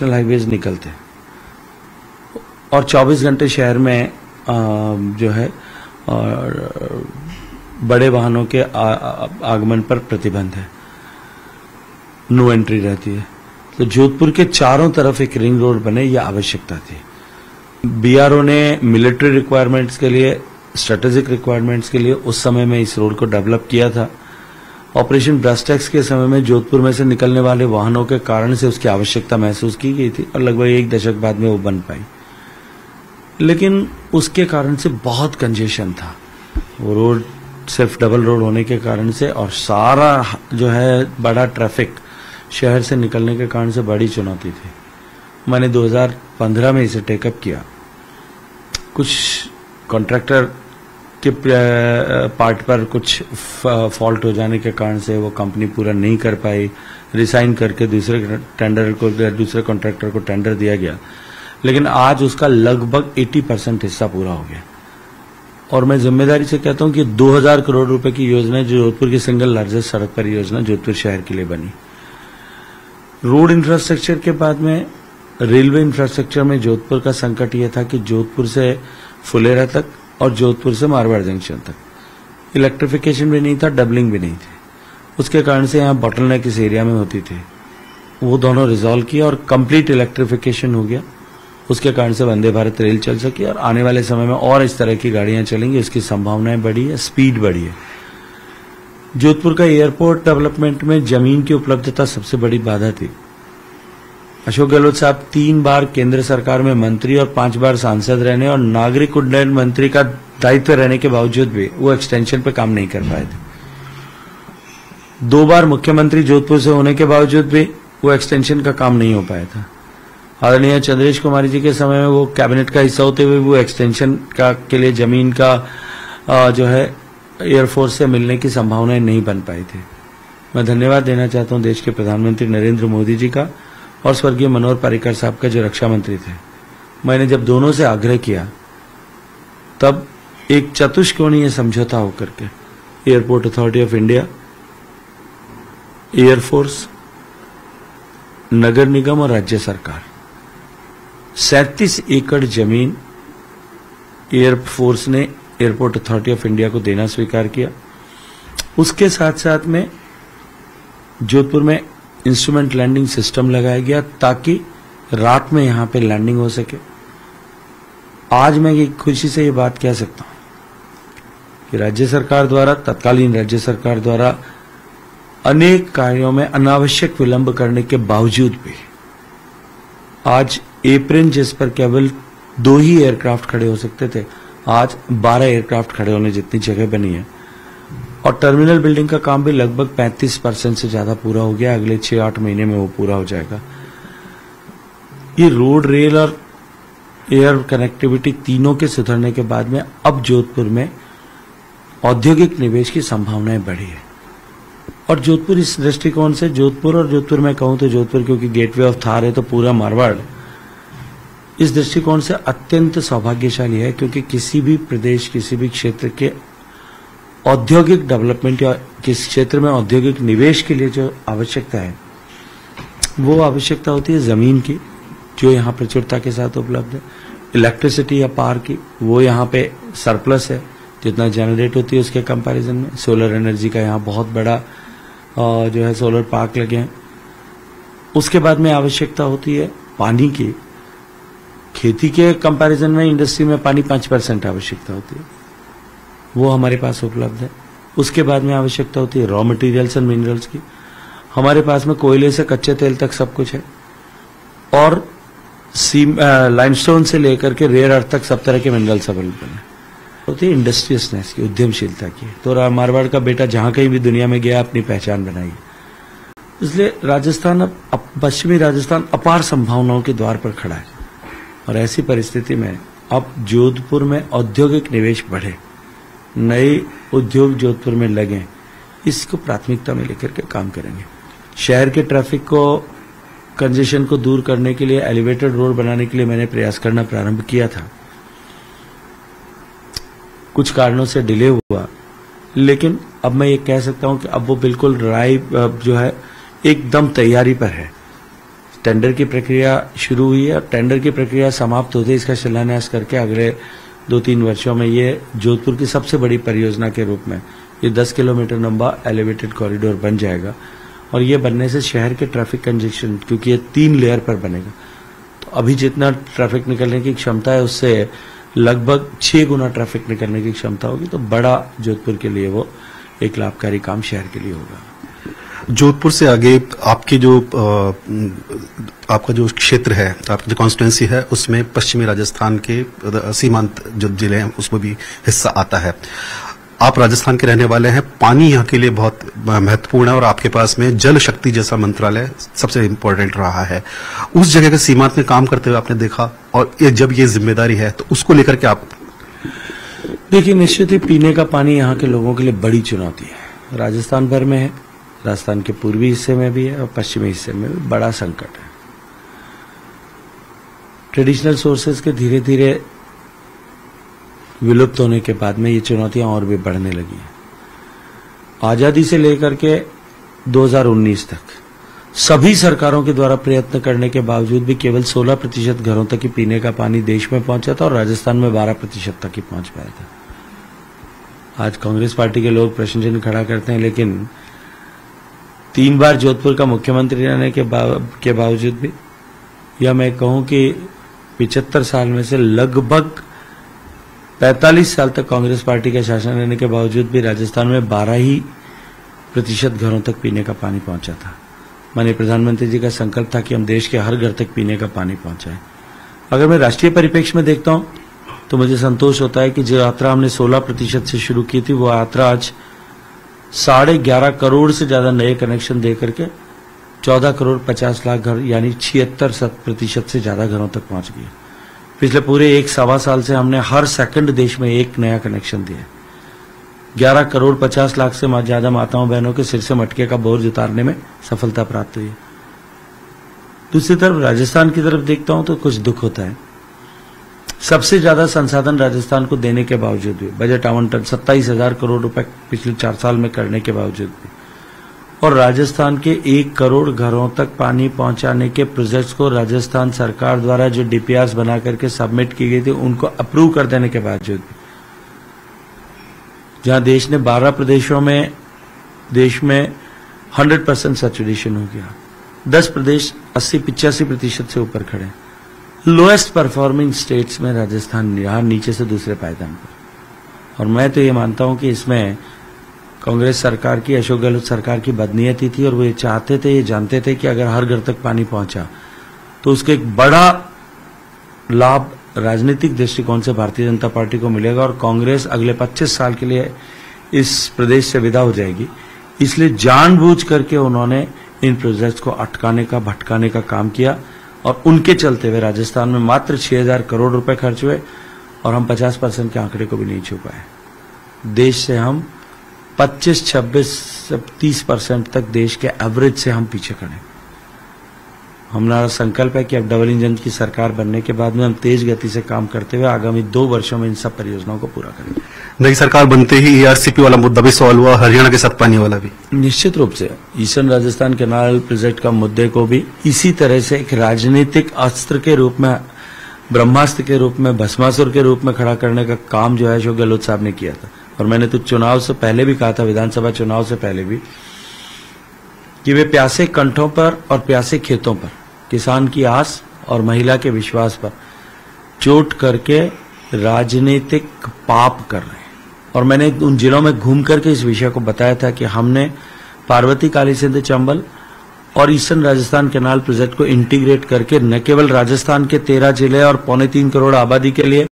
Highways निकलते हैं और 24 घंटे शहर में जो है बड़े वाहनों के आगमन पर प्रतिबंध है, नो एंट्री रहती है। तो जोधपुर के चारों तरफ एक रिंग रोड बने, यह आवश्यकता थी। बीआरओ ने मिलिट्री रिक्वायरमेंट्स के लिए, स्ट्रेटेजिक रिक्वायरमेंट्स के लिए उस समय में इस रोड को डेवलप किया था। ऑपरेशन ब्रस्टैक्स के समय में जोधपुर में से निकलने वाले वाहनों के कारण से उसकी आवश्यकता महसूस की गई थी और लगभग 1 दशक बाद में वो बन पाई, लेकिन उसके कारण से बहुत कंजेशन था। वो रोड सिर्फ डबल रोड होने के कारण से और सारा जो है बड़ा ट्रैफिक शहर से निकलने के कारण से बड़ी चुनौती थी। मैंने 2015 में इसे टेकअप किया। कुछ कॉन्ट्रैक्टर के पार्ट पर कुछ फॉल्ट हो जाने के कारण से वो कंपनी पूरा नहीं कर पाई, रिसाइन करके दूसरे कॉन्ट्रैक्टर को टेंडर दिया गया, लेकिन आज उसका लगभग 80% हिस्सा पूरा हो गया। और मैं जिम्मेदारी से कहता हूं कि 2000 करोड़ रुपए की योजना जो जोधपुर की सिंगल लार्जेस्ट सड़क परियोजना जोधपुर शहर के लिए बनी। रोड इंफ्रास्ट्रक्चर के बाद में रेलवे इंफ्रास्ट्रक्चर में जोधपुर का संकट यह था कि जोधपुर से फुलेरा तक और जोधपुर से मारवाड़ जंक्शन तक इलेक्ट्रिफिकेशन भी नहीं था, डबलिंग भी नहीं थी। उसके कारण से यहाँ बॉटलनेक इस एरिया में होती थी, वो दोनों रिजॉल्व किया और कंप्लीट इलेक्ट्रिफिकेशन हो गया। उसके कारण से वंदे भारत रेल चल सकी और आने वाले समय में और इस तरह की गाड़ियां चलेंगी, इसकी संभावनाएं बढ़ी है, स्पीड बढ़ी है। जोधपुर का एयरपोर्ट डेवलपमेंट में जमीन की उपलब्धता सबसे बड़ी बाधा थी। अशोक गहलोत साहब 3 बार केंद्र सरकार में मंत्री और 5 बार सांसद रहने और नागरिक उड्डयन मंत्री का दायित्व रहने के बावजूद भी वो एक्सटेंशन पे काम नहीं कर पाए थे। 2 बार मुख्यमंत्री जोधपुर से होने के बावजूद भी वो एक्सटेंशन का काम नहीं हो पाया था। आदरणीय चंद्रेश कुमार जी के समय में वो कैबिनेट का हिस्सा होते हुए वो एक्सटेंशन का के लिए जमीन का जो है एयरफोर्स से मिलने की संभावनाएं नहीं बन पाई थी। मैं धन्यवाद देना चाहता हूं देश के प्रधानमंत्री नरेंद्र मोदी जी का और स्वर्गीय मनोहर पर्रिकर साहब का जो रक्षा मंत्री थे। मैंने जब दोनों से आग्रह किया तब एक चतुष्कोणीय समझौता होकर के airport authority of India, air force, नगर निगम और राज्य सरकार 37 एकड़ जमीन एयरफोर्स ने एयरपोर्ट अथॉरिटी ऑफ इंडिया को देना स्वीकार किया। उसके साथ साथ में जोधपुर में इंस्ट्रूमेंट लैंडिंग सिस्टम लगाया गया ताकि रात में यहां पे लैंडिंग हो सके। आज मैं ये खुशी से ये बात कह सकता हूं कि राज्य सरकार द्वारा, तत्कालीन राज्य सरकार द्वारा अनेक कार्यों में अनावश्यक विलंब करने के बावजूद भी आज एप्रिन जिस पर केवल 2 ही एयरक्राफ्ट खड़े हो सकते थे, आज 12 एयरक्राफ्ट खड़े होने जितनी जगह बनी है। और टर्मिनल बिल्डिंग का काम भी लगभग 35% से ज्यादा पूरा हो गया। अगले 6-8 महीने में वो पूरा हो जाएगा। ये रोड, रेल और एयर कनेक्टिविटी तीनों के सुधरने के बाद में अब जोधपुर में औद्योगिक निवेश की संभावनाएं बढ़ी है। और जोधपुर इस दृष्टिकोण से, जोधपुर और जोधपुर में कहूं तो जोधपुर क्योंकि गेटवे ऑफ थार है तो पूरा मारवाड़ इस दृष्टिकोण से अत्यंत सौभाग्यशाली है, क्योंकि किसी भी प्रदेश, किसी भी क्षेत्र के औद्योगिक डेवलपमेंट या किस क्षेत्र में औद्योगिक निवेश के लिए जो आवश्यकता है वो आवश्यकता होती है जमीन की, जो यहाँ प्रचुरता के साथ उपलब्ध है। इलेक्ट्रिसिटी या पावर की वो यहाँ पे सरप्लस है, जितना जनरेट होती है उसके कंपैरिजन में। सोलर एनर्जी का यहाँ बहुत बड़ा जो है सोलर पार्क लगे हैं। उसके बाद में आवश्यकता होती है पानी की। खेती के कंपैरिजन में इंडस्ट्री में पानी 5% आवश्यकता होती है, वो हमारे पास उपलब्ध है। उसके बाद में आवश्यकता होती है रॉ मटेरियल्स एंड मिनरल्स की। हमारे पास में कोयले से कच्चे तेल तक सब कुछ है और लाइमस्टोन से लेकर के रेयर अर्थ तक सब तरह के मिनरल्स अवेलेबल है। होती है इंडस्ट्रियसनेस की, उद्यमशीलता की। तो मारवाड़ का बेटा जहां कहीं भी दुनिया में गया अपनी पहचान बनाई। इसलिए राजस्थान, अब पश्चिमी राजस्थान अपार संभावनाओं के द्वार पर खड़ा है और ऐसी परिस्थिति में अब जोधपुर में औद्योगिक निवेश बढ़े, नए उद्योग जोधपुर में लगे, इसको प्राथमिकता में लेकर के काम करेंगे। शहर के ट्रैफिक को, कंजेशन को दूर करने के लिए एलिवेटेड रोड बनाने के लिए मैंने प्रयास करना प्रारंभ किया था। कुछ कारणों से डिले हुआ, लेकिन अब मैं ये कह सकता हूं कि अब वो बिल्कुल जो है एकदम तैयारी पर है। टेंडर की प्रक्रिया शुरू हुई है और टेंडर की प्रक्रिया समाप्त होते इसका शिलान्यास करके अगले 2-3 वर्षों में ये जोधपुर की सबसे बड़ी परियोजना के रूप में ये 10 किलोमीटर लंबा एलिवेटेड कॉरिडोर बन जाएगा। और ये बनने से शहर के ट्रैफिक कंजेशन, क्योंकि ये 3 लेयर पर बनेगा, तो अभी जितना ट्रैफिक निकलने की क्षमता है उससे लगभग 6 गुना ट्रैफिक निकलने की क्षमता होगी। तो बड़ा जोधपुर के लिए वो एक लाभकारी काम शहर के लिए होगा। जोधपुर से आगे आपके जो आपका जो क्षेत्र है, आपकी जो कॉन्स्टिट्यूंसी है, उसमें पश्चिमी राजस्थान के सीमांत जो जिले हैं उसमें भी हिस्सा आता है। आप राजस्थान के रहने वाले हैं, पानी यहाँ के लिए बहुत महत्वपूर्ण है और आपके पास में जल शक्ति जैसा मंत्रालय सबसे इम्पोर्टेंट रहा है। उस जगह के सीमांत में काम करते हुए आपने देखा, और जब ये जिम्मेदारी है तो उसको लेकर के आप देखिए, निश्चित ही पीने का पानी यहाँ के लोगों के लिए बड़ी चुनौती है। राजस्थान भर में है, राजस्थान के पूर्वी हिस्से में भी है और पश्चिमी हिस्से में भी बड़ा संकट है। ट्रेडिशनल सोर्सेज के धीरे धीरे विलुप्त होने के बाद में ये चुनौतियां और भी बढ़ने लगी हैं। आजादी से लेकर के 2019 तक सभी सरकारों के द्वारा प्रयत्न करने के बावजूद भी केवल 16% घरों तक ही पीने का पानी देश में पहुंचा था और राजस्थान में 12% तक ही पहुंच पाया था। आज कांग्रेस पार्टी के लोग प्रश्न चिन्ह खड़ा करते हैं, लेकिन 3 बार जोधपुर का मुख्यमंत्री रहने के बावजूद भी, या मैं कहूं कि 75 साल में से लगभग 45 साल तक कांग्रेस पार्टी का शासन रहने के बावजूद भी राजस्थान में 12% घरों तक पीने का पानी पहुंचा था। माननीय प्रधानमंत्री जी का संकल्प था कि हम देश के हर घर तक पीने का पानी पहुंचाएं। अगर मैं राष्ट्रीय परिप्रेक्ष्य में देखता हूं तो मुझे संतोष होता है कि जो यात्रा हमने 16% से शुरू की थी, वो यात्रा आज 11.5 करोड़ से ज्यादा नए कनेक्शन दे करके 14 करोड़ 50 लाख घर, यानी 76% से ज्यादा घरों तक पहुंच गई। पिछले पूरे 1-1.25 साल से हमने हर सेकंड देश में एक नया कनेक्शन दिया। 11 करोड़ 50 लाख से ज्यादा माताओं बहनों के सिर से मटके का बोझ उतारने में सफलता प्राप्त हुई। दूसरी तरफ राजस्थान की तरफ देखता हूं तो कुछ दुख होता है। सबसे ज्यादा संसाधन राजस्थान को देने के बावजूद भी, बजट आवंटन 27,000 करोड़ रुपए पिछले 4 साल में करने के बावजूद भी, और राजस्थान के 1 करोड़ घरों तक पानी पहुंचाने के प्रोजेक्ट्स को राजस्थान सरकार द्वारा जो डीपीआरस बना करके सबमिट की गई थी उनको अप्रूव कर देने के बावजूद भी, जहां देश ने 12 प्रदेशों में देश में 100% सैचुरेशन हो गया, 10 प्रदेश 80-85% से ऊपर खड़े। लोएस्ट परफॉर्मिंग स्टेट्स में राजस्थान यहाँ नीचे से दूसरे पायदान पर। और मैं तो ये मानता हूं कि इसमें कांग्रेस सरकार की, अशोक गहलोत सरकार की बदनीयती थी, और वो ये चाहते थे, ये जानते थे कि अगर हर घर तक पानी पहुंचा तो उसका एक बड़ा लाभ राजनीतिक दृष्टिकोण से भारतीय जनता पार्टी को मिलेगा और कांग्रेस अगले 25 साल के लिए इस प्रदेश से विदा हो जाएगी। इसलिए जानबूझ करके उन्होंने इन प्रोजेक्ट्स को अटकाने का, भटकाने का काम किया, और उनके चलते हुए राजस्थान में मात्र 6,000 करोड़ रुपए खर्च हुए और हम 50% के आंकड़े को भी नहीं छू पाए। देश से हम 25-26-30% तक देश के एवरेज से हम पीछे खड़े। हमारा संकल्प है कि अब डबल इंजन की सरकार बनने के बाद में हम तेज गति से काम करते हुए आगामी 2 वर्षों में इन सब परियोजनाओं को पूरा करेंगे। नई सरकार बनते ही एआरसीपी वाला मुद्दा भी सॉल्व हुआ, हरियाणा के साथ पानी वाला भी। निश्चित रूप से ईस्टर्न राजस्थान कैनाल प्रोजेक्ट का मुद्दे को भी इसी तरह से एक राजनीतिक अस्त्र के रूप में, ब्रह्मास्त्र के रूप में, भस्मासुर के रूप में खड़ा करने का काम जो है अशोक गहलोत साहब ने किया था। और मैंने तो चुनाव से पहले भी कहा था, विधानसभा चुनाव से पहले भी, कि वे प्यासे कंठों पर और प्यासे खेतों पर, किसान की आस और महिला के विश्वास पर चोट करके राजनीतिक पाप कर रहे हैं। और मैंने उन जिलों में घूम करके इस विषय को बताया था कि हमने पार्वती, काली सिंध, चंबल और ईस्टर्न राजस्थान कैनाल प्रोजेक्ट को इंटीग्रेट करके न केवल राजस्थान के 13 जिले और 3.25 करोड़ आबादी के लिए